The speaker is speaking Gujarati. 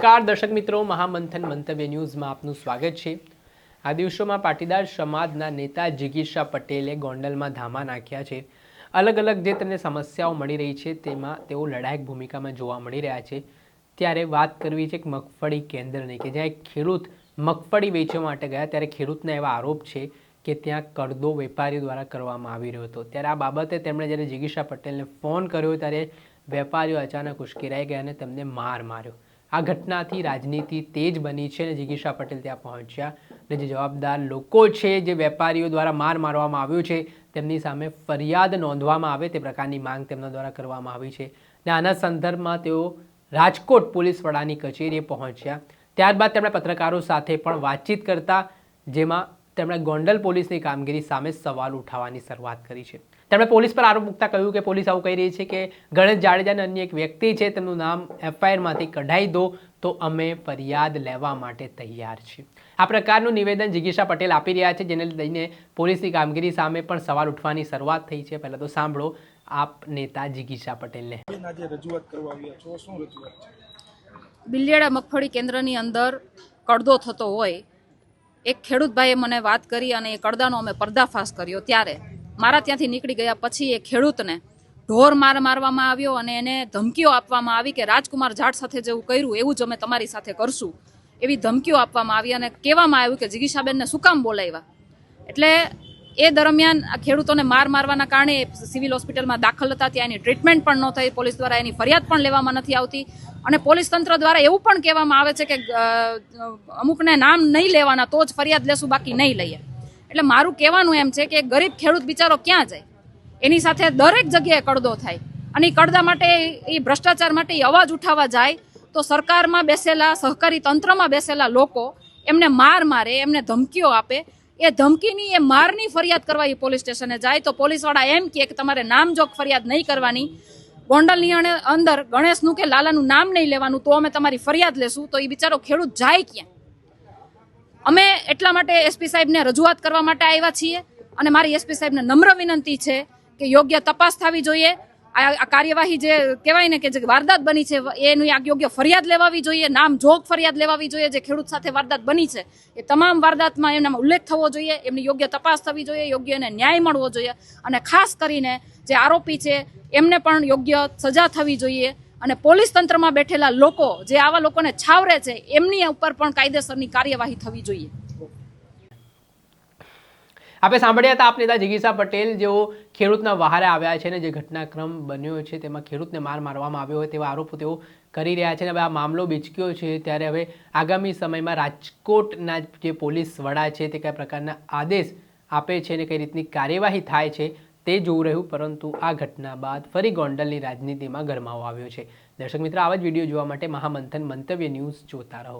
નમસ્કાર દર્શક મિત્રો, મહામંથન મંતવ્ય ન્યૂઝમાં આપનું સ્વાગત છે। આ દિવસોમાં પાટીદાર સમાજના નેતા જિગીશા પટેલે ગોંડલમાં ધામા નાખ્યા છે। અલગ અલગ જે તેમને સમસ્યાઓ મળી રહી છે તેમાં તેઓ લડાયક ભૂમિકામાં જોવા મળી રહ્યા છે। ત્યારે વાત કરવી છે એક મગફળી કેન્દ્રની કે જ્યાં એક ખેડૂત મગફળી વેચવા માટે ગયા ત્યારે ખેડૂતના એવા આરોપ છે કે ત્યાં કડદો વેપારીઓ દ્વારા કરવામાં આવી રહ્યો હતો। ત્યારે આ બાબતે તેમણે જ્યારે જિગીશા પટેલને ફોન કર્યો ત્યારે વેપારીઓ અચાનક ઉશ્કેરાઈ ગયા અને તેમને માર માર્યો। આ ઘટનાથી રાજનીતિ તેજ બની છે અને જિગીશા પટેલ ત્યાં પહોંચ્યા અને જે જવાબદાર લોકો છે, જે વેપારીઓ દ્વારા માર મારવામાં આવ્યો છે તેમની સામે ફરિયાદ નોંધવામાં આવે તે પ્રકારની માંગ તેમના દ્વારા કરવામાં આવી છે। અને આના સંદર્ભમાં તેઓ રાજકોટ પોલીસ વડાની કચેરીએ પહોંચ્યા। ત્યારબાદ તેમણે પત્રકારો સાથે પણ વાતચીત કરતા જેમાં તેમણે ગોંડલ પોલીસની કામગીરી સામે સવાલ ઉઠાવવાની શરૂઆત કરી છે। તેમણે પોલીસ પર આરોપ મૂકતા કહ્યું કે પોલીસ આવું કહી રહી છે કે ગણેશ જાડેજા અન્ય એક વ્યક્તિ છે તેમનું નામ એફઆઈઆરમાંથી કઢાઈ દો તો અમે ફરિયાદ લેવા માટે તૈયાર છીએ। આ પ્રકારનું નિવેદન જિગીશા પટેલ આપી રહ્યા છે, જેને લઈને પોલીસની કામગીરી સામે પણ સવાલ ઉઠવાની શરૂઆત થઈ છે। પહેલા તો સાંભળો આપ નેતા જિગીશા પટેલને। બિલિયાળા મગફળી કેન્દ્રની અંદર કડદો થતો હોય એક ખેડૂત ભાઈએ મને વાત કરી અને એ કડદાનો અમે પર્દાફાશ કર્યો। ત્યારે મારા ત્યાંથી નીકળી ગયા પછી એ ખેડૂતને ઢોર માર મારવામાં આવ્યો અને એને ધમકીઓ આપવામાં આવી કે રાજકુમાર જાટ સાથે જેવું કર્યું એવું જ અમે તમારી સાથે કરશું, એવી ધમકીઓ આપવામાં આવી અને કહેવામાં આવ્યું કે જિગીશાબેનને શું કામ બોલાવ્યા। એટલે એ દરમિયાન આ ખેડૂતોને માર મારવાના કારણે સિવિલ હોસ્પિટલમાં દાખલ હતા, ત્યાં એની ટ્રીટમેન્ટ પણ ન થઈ, પોલીસ દ્વારા એની ફરિયાદ પણ લેવામાં નથી આવતી અને પોલીસ તંત્ર દ્વારા એવું પણ કહેવામાં આવે છે કે અમુકને નામ નહીં લેવાના તો જ ફરિયાદ લેશું, બાકી નહીં લઈએ। એટલે મારું કહેવાનું એમ છે કે ગરીબ ખેડૂત બિચારો ક્યાં જાય, એની સાથે દરેક જગ્યાએ કડદો થાય અને એ કડદા માટે એ ભ્રષ્ટાચાર માટે એ અવાજ ઉઠાવવા જાય તો સરકારમાં બેસેલા, સહકારી તંત્રમાં બેસેલા લોકો એમને માર મારે, એમને ધમકીઓ આપે, એ ધમકીની એ મારની ફરિયાદ કરવા એ પોલીસ સ્ટેશને જાય તો પોલીસવાળા એમ કહે કે તમારે નામજોગ ફરિયાદ નહીં કરવાની, ગોંડલની અંદર ગણેશનું કે લાલાનું નામ નહીં લેવાનું તો અમે તમારી ફરિયાદ લેશું। તો એ બિચારો ખેડૂત જાય ક્યાં? અમે એટલા માટે એસપી સાહેબને રજૂઆત કરવા માટે આવ્યા છીએ અને મારી એસપી સાહેબને નમ્ર વિનંતી છે કે યોગ્ય તપાસ થવી જોઈએ। આ કાર્યવાહી જે કહેવાય ને કે જે વારદાત બની છે એની યોગ્ય ફરિયાદ લેવાવી જોઈએ, નામજોગ ફરિયાદ લેવાવી જોઈએ। જે ખેડૂત સાથે વારદાત બની છે એ તમામ વારદાતમાં એનામાં ઉલ્લેખ થવો જોઈએ, એમની યોગ્ય તપાસ થવી જોઈએ, યોગ્ય એને ન્યાય મળવો જોઈએ અને ખાસ કરીને જે આરોપી છે એમને પણ યોગ્ય સજા થવી જોઈએ અને પોલીસ તંત્રમાં બેઠેલા લોકો જે આવા લોકોને છાવરે છે એમની ઉપર પણ કાયદેસરની કાર્યવાહી થવી જોઈએ। આપણે સાંભળ્યા હતા આપ નેતા જિગીશા પટેલ જેઓ ખેડૂતના વહારે આવ્યા છે અને જે ઘટનાક્રમ બન્યો છે તેમાં ખેડૂતને માર મારવામાં આવ્યો હોય તેવા આરોપો તેઓ કરી રહ્યા છે। હવે આ મામલો બીચક્યો છે ત્યારે હવે આગામી સમયમાં રાજકોટના જે પોલીસ વડા છે તે કયા પ્રકારના આદેશ આપે છે અને કઈ રીતની કાર્યવાહી થાય છે તે જોવું રહ્યું, પરંતુ આ ઘટના બાદ ફરી ગોંડલની રાજનીતિમાં ગરમાવો આવ્યો છે। દર્શક મિત્રો, આવા જ વિડીયો જોવા માટે મહામંથન મંતવ્ય ન્યૂઝ જોતા રહો।